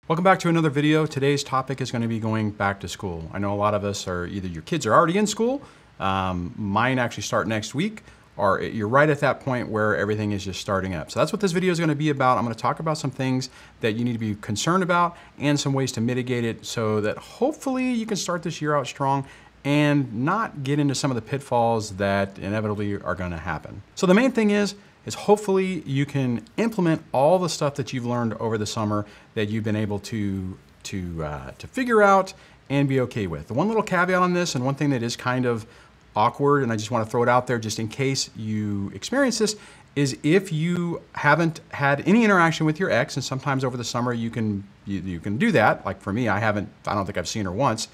Welcome back to another video. Today's topic is going to be going back to school. I know a lot of us are either your kids are already in school, mine actually start next week, or you're right at that point where everything is just starting up. So that's what this video is going to be about. I'm going to talk about some things that you need to be concerned about and some ways to mitigate it so that hopefully you can start this year out strong and not get into some of the pitfalls that inevitably are going to happen. So the main thing is hopefully you can implement all the stuff that you've learned over the summer that you've been able to figure out and be okay with. The one little caveat on this, and one thing that is kind of awkward, and I just want to throw it out there just in case you experience this, is if you haven't had any interaction with your ex, and sometimes over the summer you can do that. Like for me, I don't think I've seen her once.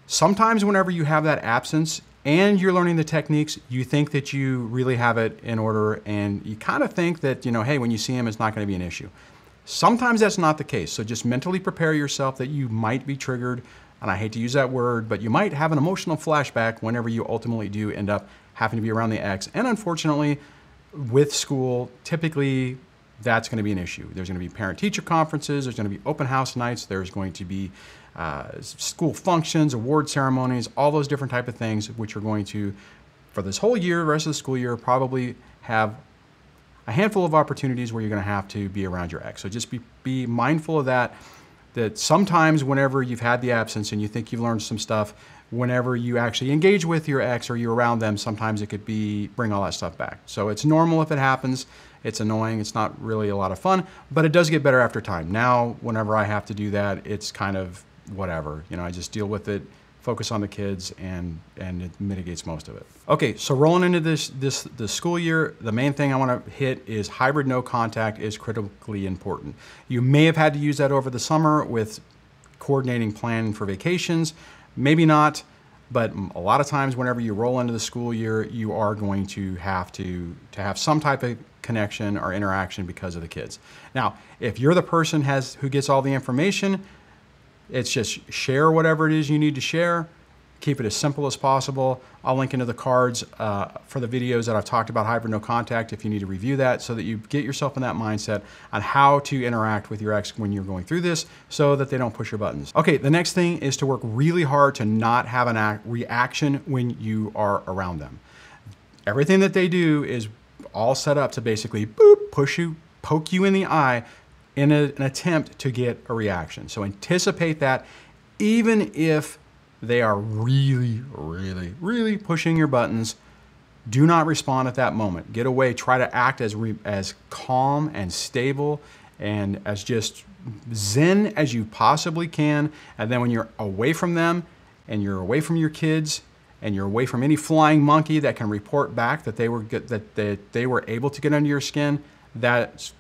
Sometimes whenever you have that absence and you're learning the techniques, you think that you really have it in order, and you kind of think that, hey, when you see him, it's not going to be an issue. Sometimes that's not the case, so just mentally prepare yourself that you might be triggered, and I hate to use that word, but you might have an emotional flashback whenever you ultimately do end up having to be around the ex, and unfortunately, with school, typically that's going to be an issue. There's going to be parent-teacher conferences, there's going to be open house nights, there's going to be school functions, award ceremonies, all those different type of things, which are going to, for this whole year, the rest of the school year, probably have a handful of opportunities where you're going to have to be around your ex. So just be mindful of that sometimes whenever you've had the absence and you think you've learned some stuff, whenever you actually engage with your ex or you're around them, sometimes it could bring all that stuff back. So it's normal if it happens. It's annoying. It's not really a lot of fun, but it does get better after time. Now, whenever I have to do that, it's kind of whatever. I just deal with it, focus on the kids, and it mitigates most of it. Okay, so rolling into the school year, the main thing I want to hit is hybrid no contact is critically important. You may have had to use that over the summer with coordinating planning for vacations, maybe not, but a lot of times whenever you roll into the school year, you are going to have some type of connection or interaction because of the kids. Now, if you're the person who gets all the information, it's just share whatever it is you need to share. Keep it as simple as possible. I'll link into the cards for the videos that I've talked about hybrid no contact if you need to review that, so that you get yourself in that mindset on how to interact with your ex when you're going through this so that they don't push your buttons. Okay, the next thing is to work really hard to not have a reaction when you are around them. Everything that they do is all set up to basically boop, push you, poke you in the eye in an attempt to get a reaction. So anticipate that, even if they are really, really, really pushing your buttons, do not respond at that moment. Get away, try to act as calm and stable and as just zen as you possibly can. And then when you're away from them and you're away from your kids and you're away from any flying monkey that can report back that they were able to get under your skin, that's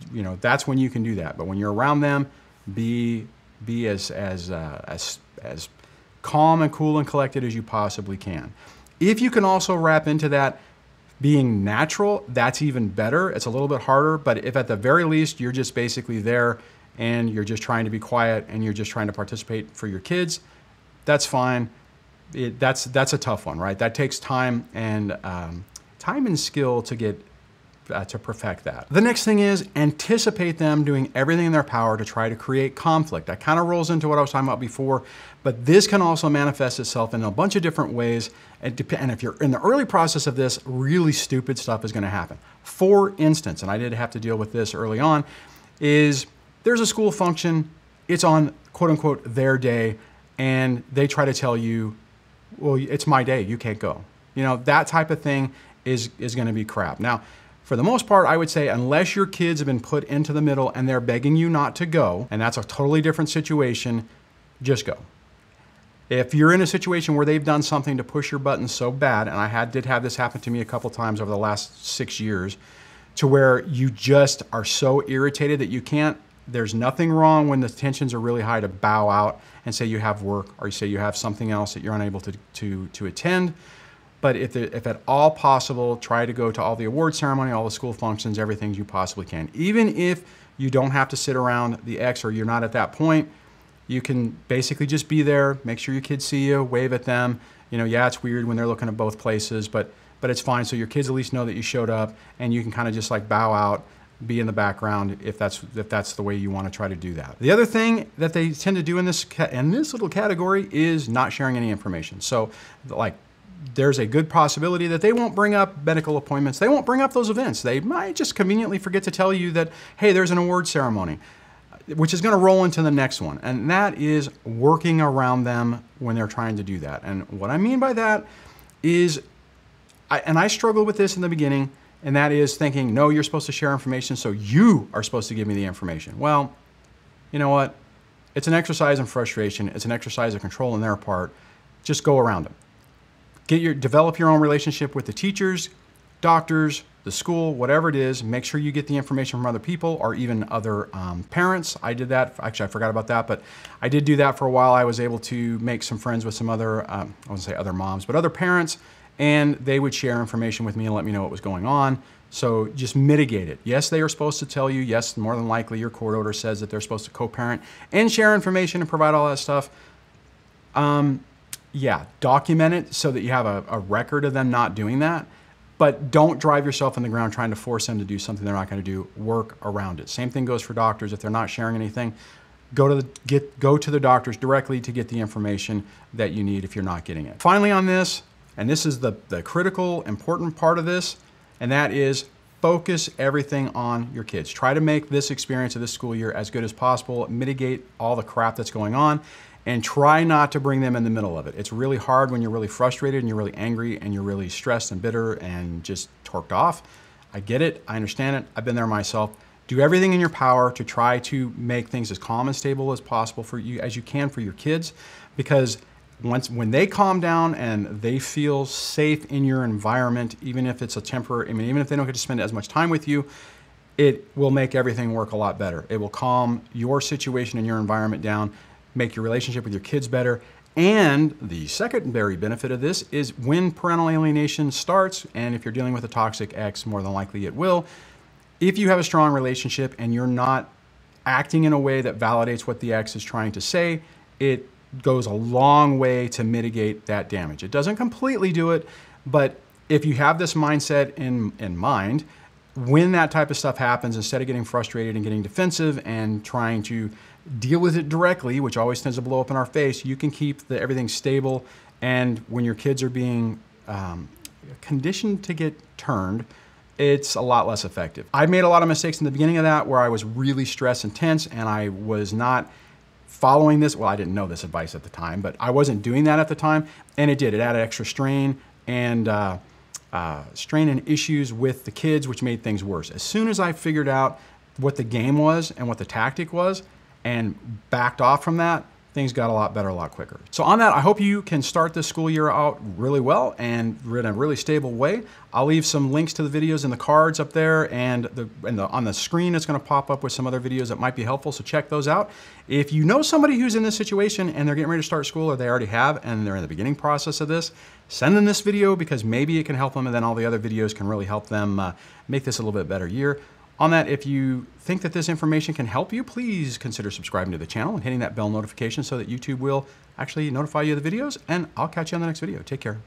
when you can do that. But when you're around them, be as calm and cool and collected as you possibly can. If you can also wrap into that being natural, that's even better. It's a little bit harder, but if at the very least you're just basically there and you're just trying to be quiet and you're just trying to participate for your kids, that's fine. That's a tough one, right? That takes time and skill to perfect that. The next thing is anticipate them doing everything in their power to try to create conflict. That kind of rolls into what I was talking about before, but this can also manifest itself in a bunch of different ways. And if you're in the early process of this, really stupid stuff is going to happen. For instance, and I did have to deal with this early on, is there's a school function, it's on quote unquote their day, and they try to tell you, well, it's my day, you can't go. That type of thing is going to be crap. Now, for the most part, I would say unless your kids have been put into the middle and they're begging you not to go, and that's a totally different situation, just go. If you're in a situation where they've done something to push your buttons so bad, and I did have this happen to me a couple times over the last 6 years, to where you just are so irritated that you can't, there's nothing wrong when the tensions are really high to bow out and say you have work or you say you have something else that you're unable to attend. But if at all possible, try to go to all the award ceremony, all the school functions, everything you possibly can. Even if you don't have to sit around the ex or you're not at that point, you can basically just be there, make sure your kids see you, wave at them. Yeah, it's weird when they're looking at both places, but it's fine. So your kids at least know that you showed up and you can kind of just like bow out, be in the background if that's the way you want to try to do that. The other thing that they tend to do in this little category is not sharing any information. So like, there's a good possibility that they won't bring up medical appointments. They won't bring up those events. They might just conveniently forget to tell you that, hey, there's an award ceremony, which is going to roll into the next one. And that is working around them when they're trying to do that. And what I mean by that is, I struggled with this in the beginning, and that is thinking, no, you're supposed to share information, so you are supposed to give me the information. Well, you know what? It's an exercise in frustration. It's an exercise of control on their part. Just go around them. Develop your own relationship with the teachers, doctors, the school, whatever it is. Make sure you get the information from other people or even other parents. I did that. Actually, I forgot about that, but I did do that for a while. I was able to make some friends with some other, I won't say other moms, but other parents, and they would share information with me and let me know what was going on. So just mitigate it. Yes, they are supposed to tell you. Yes, more than likely your court order says that they're supposed to co-parent and share information and provide all that stuff. Yeah, document it so that you have a record of them not doing that, but don't drive yourself in the ground trying to force them to do something they're not going to do. Work around it. Same thing goes for doctors. If they're not sharing anything, go to the doctors directly to get the information that you need if you're not getting it. Finally on this, and this is the critical, important part of this, and that is focus everything on your kids. Try to make this experience of this school year as good as possible, mitigate all the crap that's going on, and try not to bring them in the middle of it. It's really hard when you're really frustrated and you're really angry and you're really stressed and bitter and just torqued off. I get it, I understand it, I've been there myself. Do everything in your power to try to make things as calm and stable as possible for you, as you can for your kids, because when they calm down and they feel safe in your environment, even if it's a temporary, I mean, even if they don't get to spend as much time with you, it will make everything work a lot better. It will calm your situation and your environment down, make your relationship with your kids better. And the secondary benefit of this is when parental alienation starts, and if you're dealing with a toxic ex, more than likely it will, if you have a strong relationship and you're not acting in a way that validates what the ex is trying to say, it goes a long way to mitigate that damage. It doesn't completely do it, but if you have this mindset in mind, when that type of stuff happens, instead of getting frustrated and getting defensive and trying to deal with it directly, which always tends to blow up in our face, you can keep everything stable. And when your kids are being conditioned to get turned, it's a lot less effective. I made a lot of mistakes in the beginning of that where I was really stressed and tense and I was not following this. Well, I didn't know this advice at the time, but I wasn't doing that at the time. And it did. It added extra strain and issues with the kids, which made things worse. As soon as I figured out what the game was and what the tactic was and backed off from that, things got a lot better a lot quicker. So on that, I hope you can start this school year out really well and in a really stable way. I'll leave some links to the videos in the cards up there, and on the screen it's going to pop up with some other videos that might be helpful, so check those out. If you know somebody who's in this situation and they're getting ready to start school, or they already have and they're in the beginning process of this, send them this video because maybe it can help them, and then all the other videos can really help them make this a little bit better year. On that, if you think that this information can help you, please consider subscribing to the channel and hitting that bell notification so that YouTube will actually notify you of the videos, and I'll catch you on the next video. Take care.